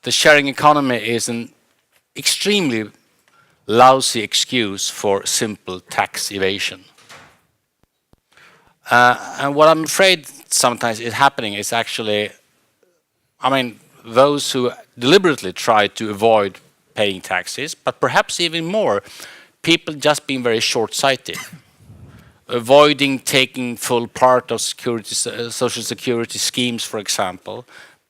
the sharing economy is an extremely lousy excuse for simple tax evasion. And what I'm afraid sometimes is happening is actually, those who deliberately try to avoid paying taxes, but perhaps even more, people just being very short-sighted, avoiding taking full part of social security schemes, for example,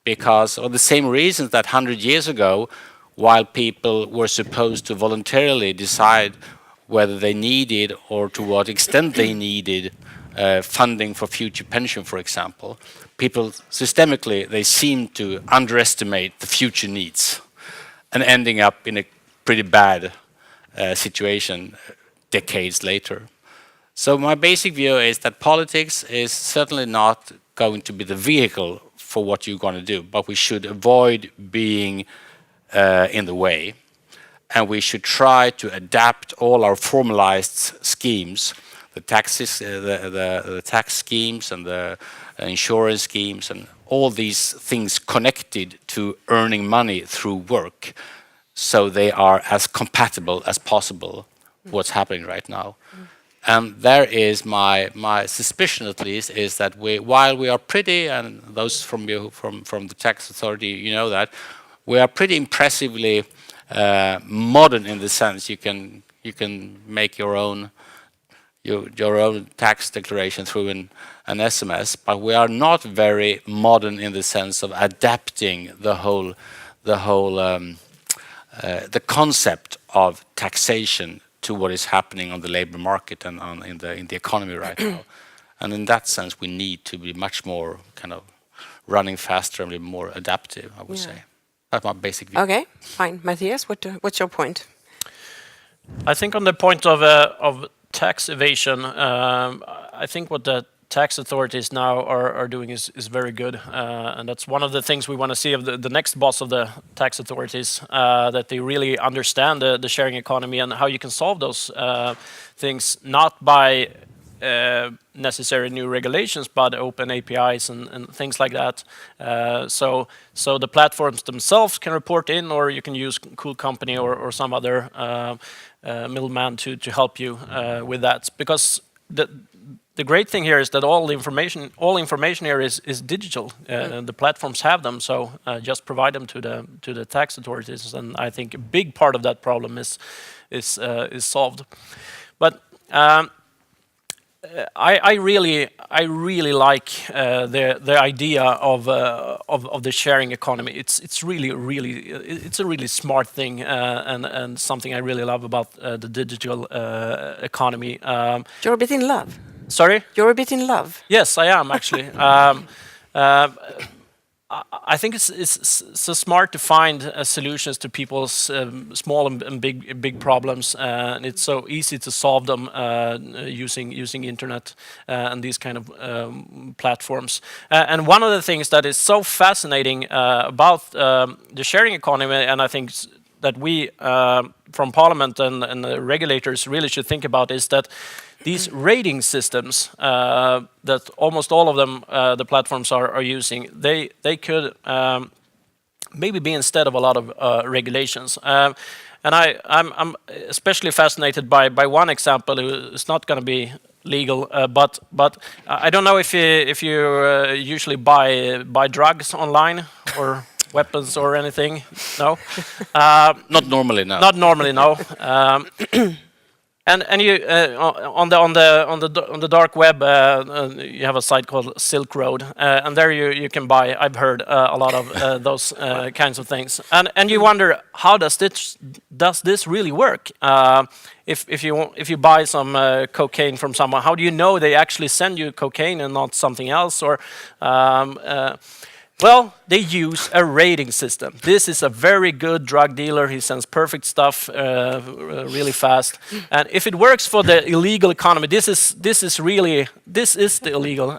because of the same reasons that 100 years ago, while people were supposed to voluntarily decide whether they needed or to what extent they needed funding for future pension, for example, people systemically, they seem to underestimate the future needs and ending up in a pretty bad situation decades later. So my basic view is that politics is certainly not going to be the vehicle for what you're going to do, but we should avoid being in the way, and we should try to adapt all our formalized schemes, the taxes, the tax schemes and the insurance schemes and all these things connected to earning money through work, so they are as compatible as possible what's happening right now. And there is my suspicion, at least, is that while we are pretty, and those from you from the tax authority, you know that we are pretty impressively modern in the sense you can make your own tax declaration through an SMS, but we are not very modern in the sense of adapting the concept of taxation to what is happening on the labor market and in the economy right now. And in that sense, we need to be much more kind of running faster and be more adaptive, I would say. That's my basic view. Okay, fine. Matthias, what's your point? I think on the point of tax evasion, I think what the tax authorities now are doing is very good, and that's one of the things we want to see of the next boss of the tax authorities, that they really understand the sharing economy and how you can solve those things, not by necessary new regulations, but open APIs and things like that. So the platforms themselves can report in, or you can use Cool Company or some other middleman to help you with that. Because the great thing here is that all information here is digital. The platforms have them, so just provide them to the tax authorities, and I think a big part of that problem is solved. But I really like the idea of the sharing economy. It's a really smart thing, and something I really love about the digital economy. You're a bit in love. Sorry? You're a bit in love. Yes, I am actually. I think it's so smart to find solutions to people's small and big problems, and it's so easy to solve them using internet and these kind of platforms. And one of the things that is so fascinating about the sharing economy, and I think that we from Parliament and the regulators really should think about, is that these rating systems that almost all of them, the platforms are using, they could maybe be instead of a lot of regulations. And I'm especially fascinated by one example. It's not going to be legal, but I don't know if you usually buy drugs online or weapons or anything. No, not normally. No. Not normally. No. And you on the dark web, you have a site called Silk Road, and there you can buy. I've heard a lot of those kinds of things, and you wonder, how does this really work? If you buy some cocaine from someone, how do you know they actually send you cocaine and not something else? Or well, they use a rating system. This is a very good drug dealer. He sends perfect stuff really fast. And if it works for the illegal economy, this is the illegal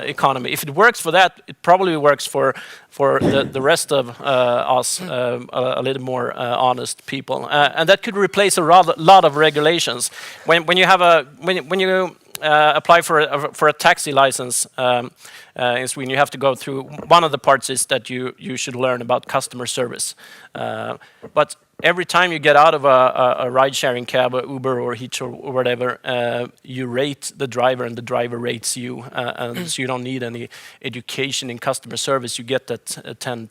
economy. If it works for that, it probably works for the rest of us, a little more honest people. And that could replace a lot of regulations. When you have apply for a taxi license in Sweden, you have to go through, one of the parts is that you should learn about customer service. But every time you get out of a ride-sharing cab, or Uber or Hitch or whatever, you rate the driver and the driver rates you. And so you don't need any education in customer service. You get that 10,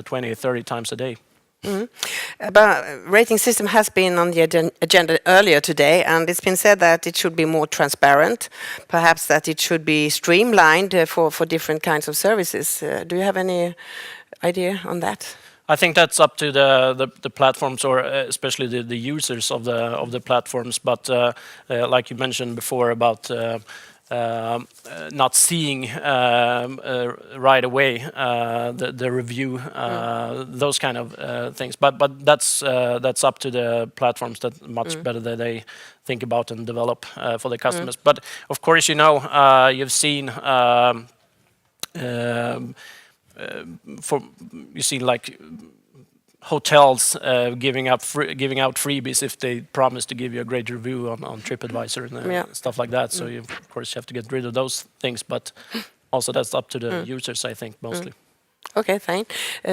20, 30 times a day. But rating system has been on the agenda earlier today, and it's been said that it should be more transparent, perhaps that it should be streamlined for different kinds of services. Do you have any idea on that? I think that's up to the platforms, or especially the users of the platforms. But like you mentioned before about not seeing right away the review, those kind of things. But that's up to the platforms, that much better that they think about and develop for the customers. But of course, you've seen. You see, like hotels giving out freebies if they promise to give you a great review on TripAdvisor and stuff like that. So of course you have to get rid of those things, but also that's up to the users, I think, mostly. Okay, fine.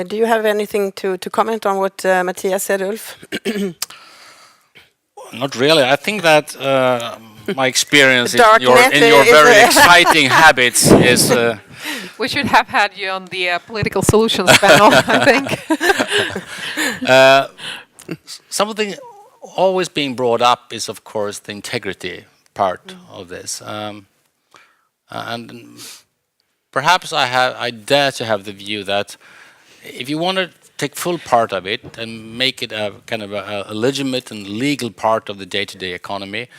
Do you have anything to comment on what Matthias said, Ulf? Not really. I think that my experience in Dark your net very exciting habits is. We should have had you on the political solutions panel, I think. Something always being brought up is, of course, the integrity part of this, and perhaps I dare to have the view that if you want to take full part of it and make it a kind of a legitimate and legal part of the day-to-day economy,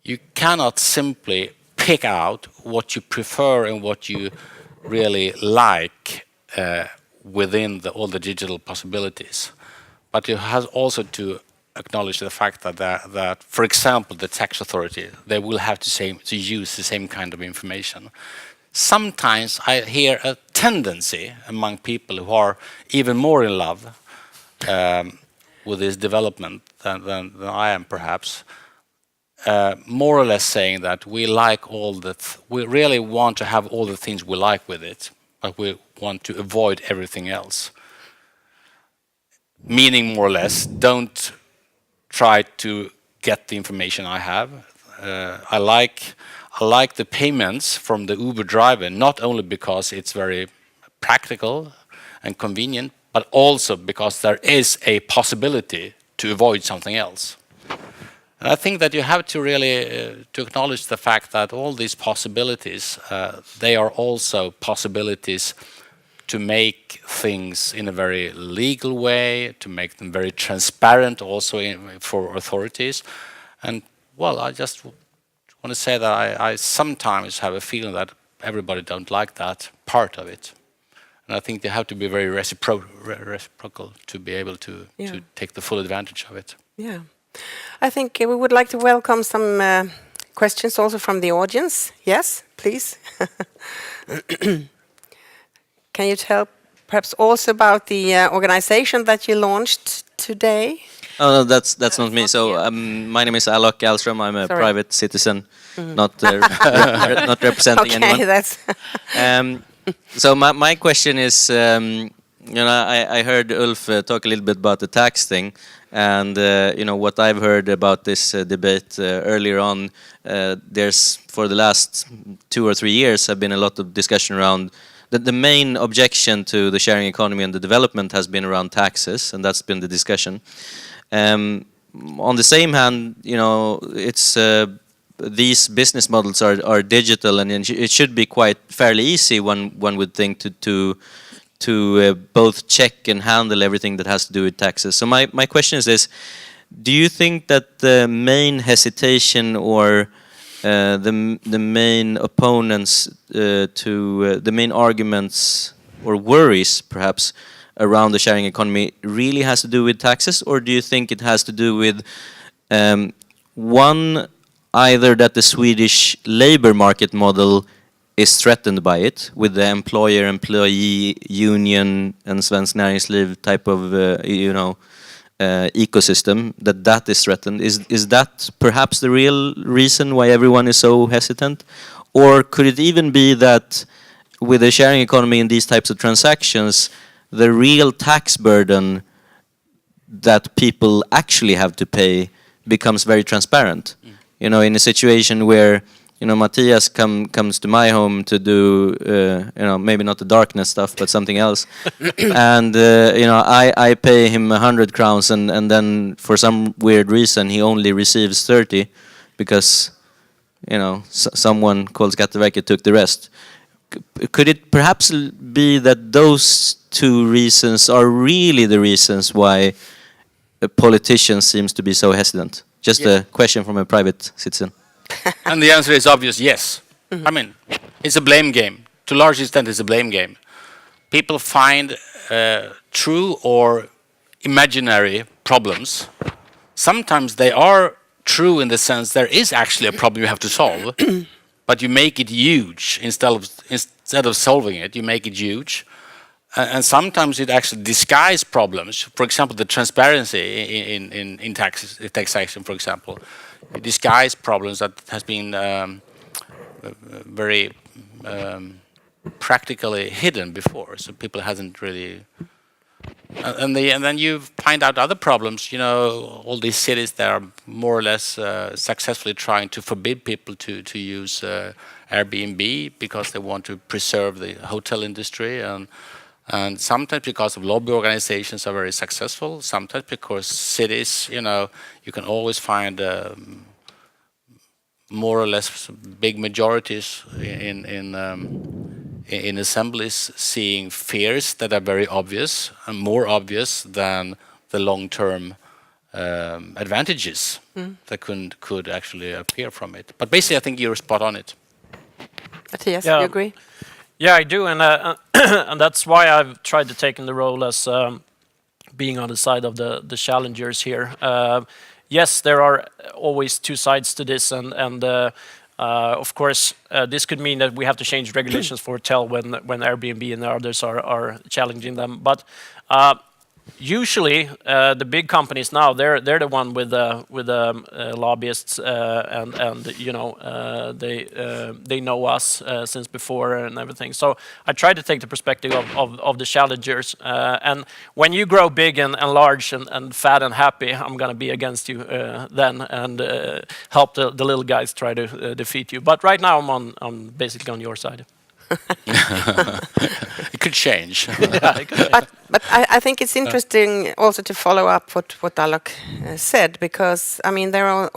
you cannot simply pick out what you prefer and what you really like within all the digital possibilities. But you have also to acknowledge the fact that for example, the tax authority, they will have to use the same kind of information. Sometimes I hear a tendency among people who are even more in love with this development than I am, perhaps, more or less saying that we like we really want to have all the things we like with it, but we want to avoid everything else. Meaning, more or less, don't try to get the information I have. I like the payments from the Uber driver, not only because it's very practical and convenient, but also because there is a possibility to avoid something else. And I think that you have to really to acknowledge the fact that all these possibilities, they are also possibilities to make things in a very legal way, to make them very transparent also for authorities. And well, I just want to say that I sometimes have a feeling that everybody don't like that part of it. And I think they have to be very reciprocal to be able to take the full advantage of it. Yeah. I think we would like to welcome some questions also from the audience. Yes, please. Can you tell perhaps also about the organization that you launched today? Oh, no, that's not me. So my name is Alok Alström. I'm a private citizen, not not representing anyone. Okay, that's. So my question is, I heard Ulf talk a little bit about the tax thing, and what I've heard about this debate earlier on. There's for the last 2 or 3 years have been a lot of discussion around. The main objection to the sharing economy and the development has been around taxes, and that's been the discussion. On the same hand, it's these business models are digital, and it should be quite fairly easy. One would think to both check and handle everything that has to do with taxes. So my question is this: do you think that the main hesitation or the main opponents the main arguments or worries perhaps around the sharing economy really has to do with taxes, or do you think it has to do with one, either that the Swedish labor market model is threatened by it with the employer-employee union and Svensk Näringsliv type of ecosystem, that is threatened. Is that perhaps the real reason why everyone is so hesitant? Or could it even be that with the sharing economy in these types of transactions, the real tax burden that people actually have to pay becomes very transparent? You know, in a situation where, you know, Matthias comes to my home to do, you know, maybe not the darkness stuff, but something else. And, you know, I pay him 100 crowns and then for some weird reason he only receives 30 because, you know, someone called Skatteverket took the rest. Could it perhaps be that those two reasons are really the reasons why a politician seems to be so hesitant? Just a question from a private citizen. And the answer is obvious, yes. I mean, it's a blame game. To a large extent, it's a blame game. People find true or imaginary problems. Sometimes they are true in the sense there is actually a problem you have to solve, but you make it huge instead of solving it. You make it huge, and sometimes it actually disguises problems. For example, the transparency in taxation, for example, it disguises problems that has been very practically hidden before, so people hasn't really. And then you find out other problems. You know, all these cities that are more or less successfully trying to forbid people to use Airbnb because they want to preserve the hotel industry, and sometimes because of lobby organizations are very successful. Sometimes because cities, you know, you can always find more or less big majorities in assemblies seeing fears that are very obvious and more obvious than the long-term advantages that could actually appear from it. But basically, I think you're spot on it. Matthias, Yeah. you agree? Yeah, I do, and and that's why I've tried to take in the role as being on the side of the challengers here. Yes, there are always two sides to this, and of course, this could mean that we have to change regulations for hotel when Airbnb and others are challenging them. But usually, the big companies now they're the one with the lobbyists, and you know they know us since before and everything. So I try to take the perspective of the challengers. And when you grow big and large and fat and happy, I'm gonna be against you then and help the little guys try to defeat you. But right now I'm basically on your side. It could change. Yeah, it could. But I think it's interesting also to follow up what Alok said, because I mean there are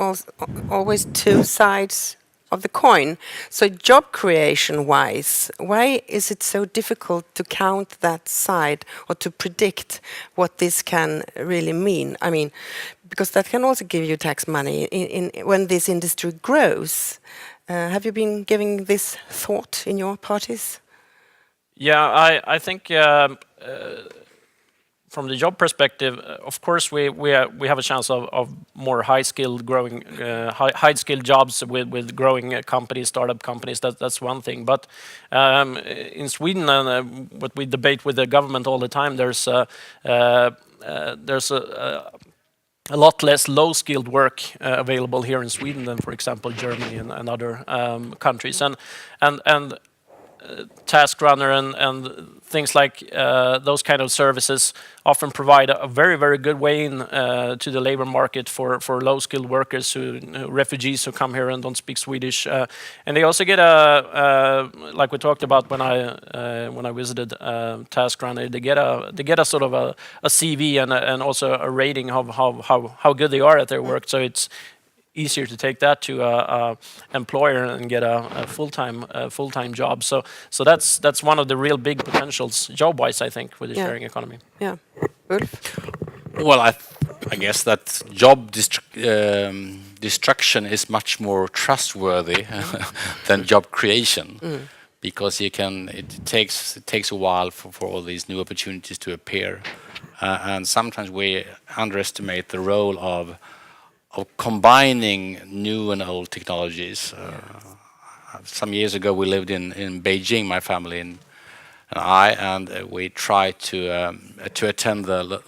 always two sides of the coin. So job creation wise, why is it so difficult to count that side or to predict what this can really mean? I mean, because that can also give you tax money in when this industry grows. Have you been giving this thought in your parties? Yeah, I think from the job perspective, of course, we have a chance of more high-skilled growing, high-skilled jobs with growing companies, startup companies. That's one thing. But in Sweden, what we debate with the government all the time, there's a lot less low-skilled work available here in Sweden than, for example, Germany and other countries. And Task Runner and things like those kind of services often provide a very, very good way in to the labor market for low-skilled workers, refugees who come here and don't speak Swedish. And they also get like we talked about when I visited Task Runner, they get a sort of a CV and also a rating of how good they are at their work. So it's easier to take that to a employer and get a full-time job. So that's one of the real big potentials job-wise, I think, with the sharing economy. Yeah, Ulf? Well, I guess that job destruction is much more trustworthy than job creation, because it takes a while for all these new opportunities to appear, and sometimes we underestimate the role of combining new and old technologies. Some years ago, we lived in Beijing, my family and we tried to attend the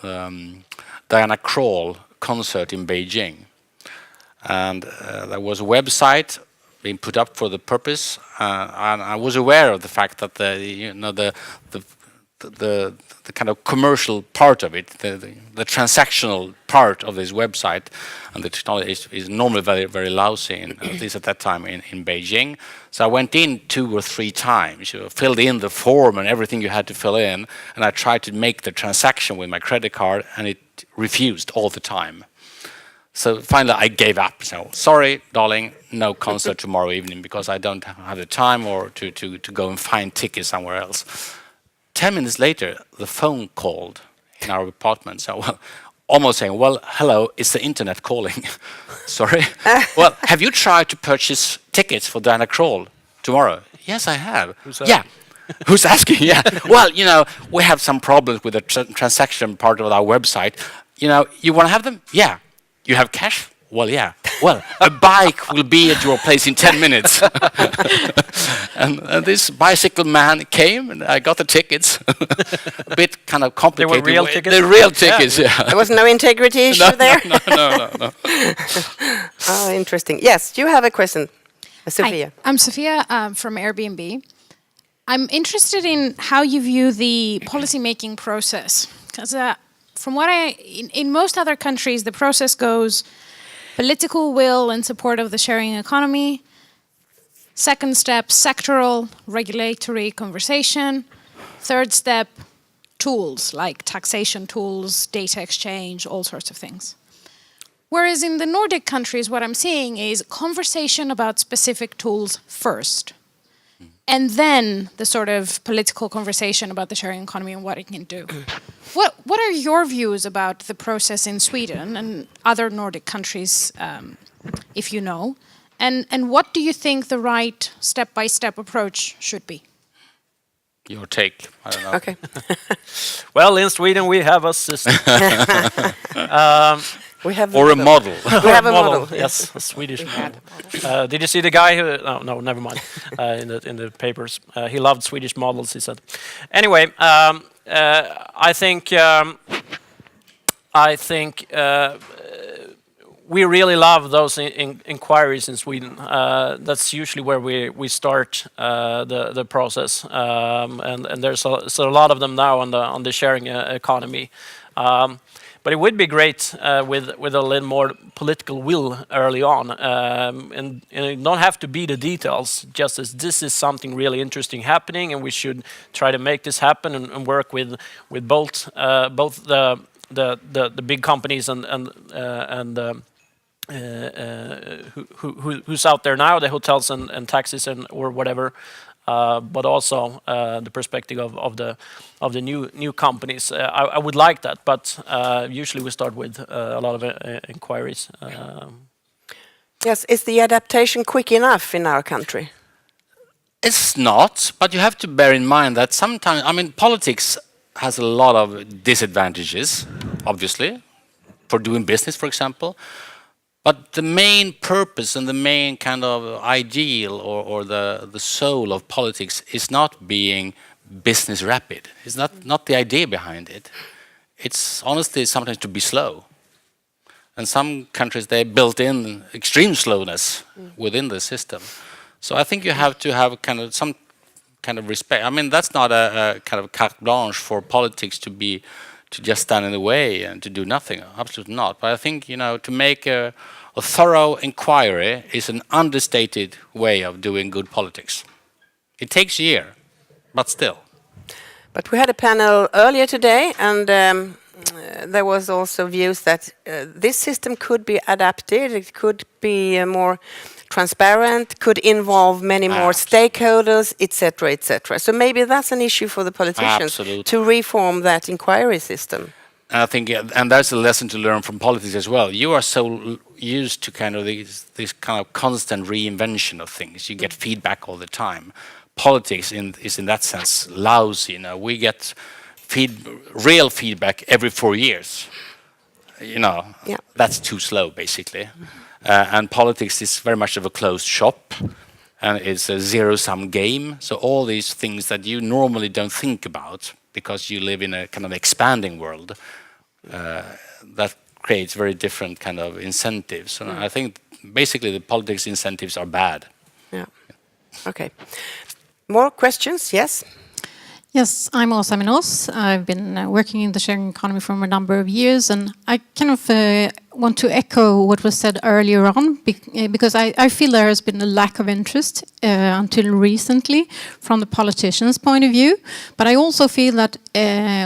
Diana Krall concert in Beijing. And there was a website being put up for the purpose, and I was aware of the fact that the kind of commercial part of it, the transactional part of this website, and the technology is normally very, very lousy, at least at that time in Beijing. So I went in 2 or 3 times, filled in the form and everything you had to fill in, and I tried to make the transaction with my credit card, and it refused all the time. So finally I gave up. So sorry, darling, no concert tomorrow evening because I don't have the time or to go and find tickets somewhere else. 10 minutes later, the phone called in our apartment. So almost saying, well, hello, it's the internet calling. Sorry. Well, have you tried to purchase tickets for Diana Krall tomorrow? Yes, I have. Who's that? Yeah. Who's asking? Yeah. Well, we have some problems with the transaction part of our website. You want to have them? Yeah. You have cash? Well, yeah. Well, a bike will be at your place in 10 minutes. and this bicycle man came, and I got the tickets. A bit kind of complicated. They were real tickets? They're real tickets, yeah. There was no integrity issue there? No. Oh, interesting. Yes, you have a question, Sophia. Hi, I'm Sophia from Airbnb. I'm interested in how you view the policymaking process. Because from what in most other countries, the process goes political will in support of the sharing economy. Second step, sectoral regulatory conversation. Third step, tools like taxation tools, data exchange, all sorts of things. Whereas in the Nordic countries, what I'm seeing is conversation about specific tools first. And then the sort of political conversation about the sharing economy and what it can do. What are your views about the process in Sweden and other Nordic countries, if you know? And what do you think the right step-by-step approach should be? Your take. I don't know. Okay. Well, in Sweden we have a system. We have Or a model. We have a model. Yes, a Swedish model. Did you see the guy who? No, never mind. In the papers, he loved Swedish models. He said. Anyway, I think we really love those inquiries in Sweden. That's usually where we start the process, and there's a lot of them now on the sharing economy. But it would be great with a little more political will early on, and it don't have to be the details. Just as this is something really interesting happening, and we should try to make this happen and work with both the big companies and who's out there now, the hotels and taxis or whatever. But also the perspective of the new companies. I would like that, but usually we start with a lot of inquiries. Yes, is the adaptation quick enough in our country? It's not, but you have to bear in mind that sometimes, politics has a lot of disadvantages, obviously, for doing business, for example. But the main purpose and the main kind of ideal or the soul of politics is not being business rapid. It's not the idea behind it. It's honestly sometimes to be slow. And some countries, they built in extreme slowness within the system. So I think you have to have some kind of respect. That's not a kind of carte blanche for politics to just stand in the way and to do nothing. Absolutely not. But I think, to make a thorough inquiry is an understated way of doing good politics. It takes a year, but still. But we had a panel earlier today, and there was also views that this system could be adapted. It could be more transparent, could involve many more stakeholders, etc., etc. So maybe that's an issue for the politicians to reform that inquiry system. And I think, and that's a lesson to learn from politics as well. You are so used to kind of this kind of constant reinvention of things. You get feedback all the time. Politics is in that sense lousy. We get real feedback every 4 years. That's too slow, basically. And politics is very much of a closed shop, and it's a zero-sum game. So all these things that you normally don't think about because you live in a kind of expanding world, that creates very different kind of incentives. And I think basically the politics incentives are bad. Yeah. Okay. More questions? Yes. Yes, I'm Åsa Minos. I've been working in the sharing economy for a number of years, and I kind of want to echo what was said earlier on, because I feel there has been a lack of interest until recently from the politicians' point of view. But I also feel that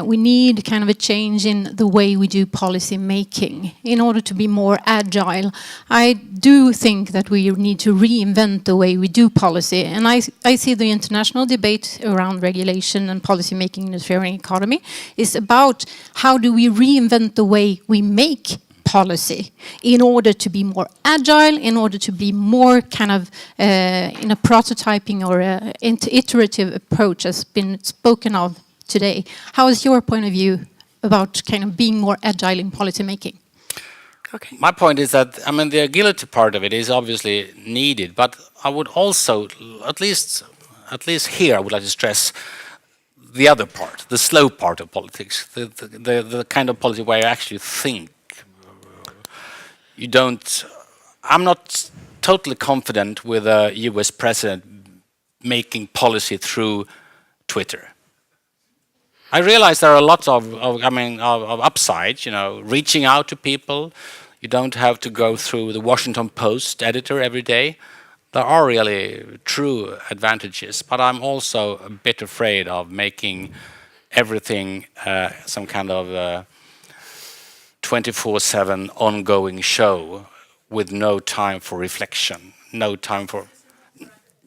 we need kind of a change in the way we do policy making in order to be more agile. I do think that we need to reinvent the way we do policy, and I see the international debate around regulation and policy making in the sharing economy is about how do we reinvent the way we make policy in order to be more agile, in order to be more kind of in a prototyping or a iterative approach has been spoken of today. How is your point of view about kind of being more agile in policy making? Okay. My point is that, I mean, the agility part of it is obviously needed, but I would also, at least here, I would like to stress the other part, the slow part of politics, the kind of politics where you actually think. You don't. I'm not totally confident with a U.S. president making policy through Twitter. I realize there are lots of upsides. You know, reaching out to people. You don't have to go through the Washington Post editor every day. There are really true advantages, but I'm also a bit afraid of making everything some kind of 24/7 ongoing show with no time for reflection, no time for.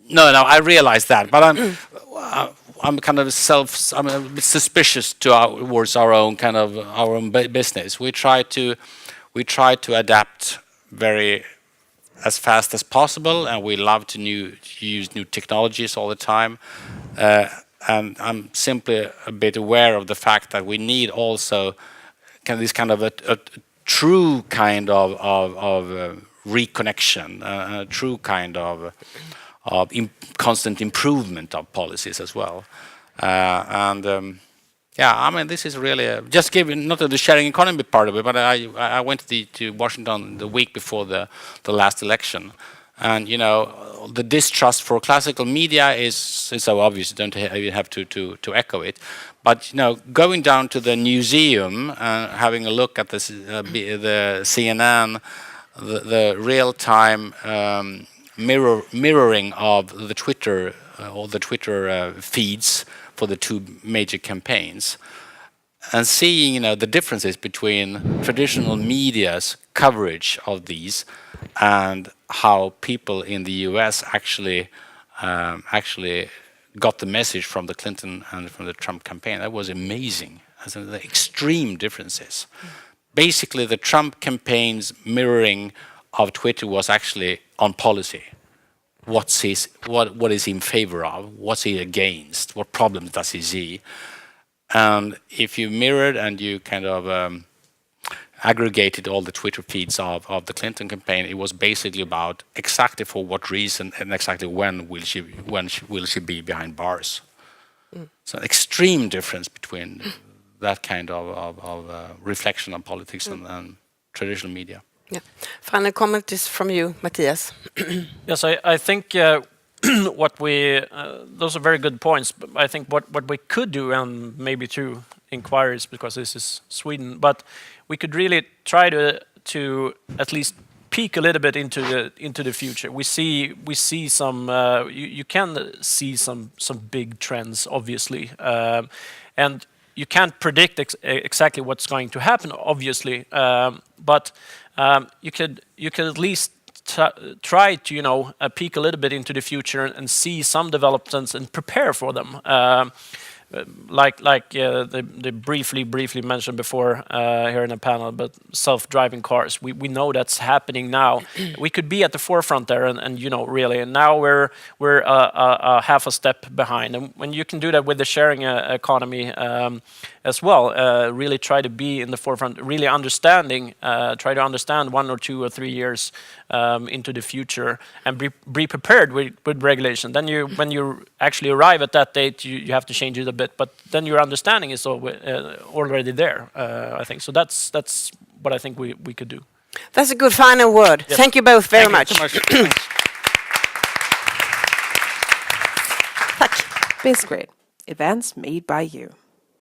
No, I realize that, but I'm kind of I'm a bit suspicious towards our own business. We try to adapt as fast as possible, and we love to use new technologies all the time. And I'm simply a bit aware of the fact that we need also this kind of a true kind of reconnection, a true kind of constant improvement of policies as well. Yeah, I mean, this is really just giving not the sharing economy part of it, but I went to Washington the week before the last election, and you know the distrust for classical media is so obvious. You don't even have to echo it, but you know, going down to the museum and having a look at the CNN, the real-time mirroring of the Twitter or the Twitter feeds for the two major campaigns, and seeing the differences between traditional media's coverage of these and how people in the US actually got the message from the Clinton and from the Trump campaign. That was amazing. The extreme differences. Basically, the Trump campaign's mirroring of Twitter was actually on policy. What is he in favor of? What's he against? What problems does he see? And if you mirrored and you kind of aggregated all the Twitter feeds of the Clinton campaign, it was basically about exactly for what reason and exactly when will she be behind bars. So an extreme difference between that kind of reflection on politics and traditional media. Yeah. Final comment is from you, Matthias. Yes, I think those are very good points. But I think what we could do, and maybe through inquiries, because this is Sweden, but we could really try to at least peek a little bit into the future. We see some you can see some big trends, obviously, and you can't predict exactly what's going to happen, obviously, but you could at least try to peek a little bit into the future and see some developments and prepare for them. Like they briefly mentioned before here in the panel, but self-driving cars. We know that's happening now. We could be at the forefront there, and really. And now we're half a step behind. And when you can do that with the sharing economy as well, really try to be in the forefront, really try to understand 1 or 2 or 3 years into the future, and be prepared with regulation. Then when you actually arrive at that date, you have to change it a bit, but then your understanding is already there. I think so. That's what I think we could do. That's a good final word. Yes. Thank you both very Thank much. you so much. Tack. Biz Grid, events made by you.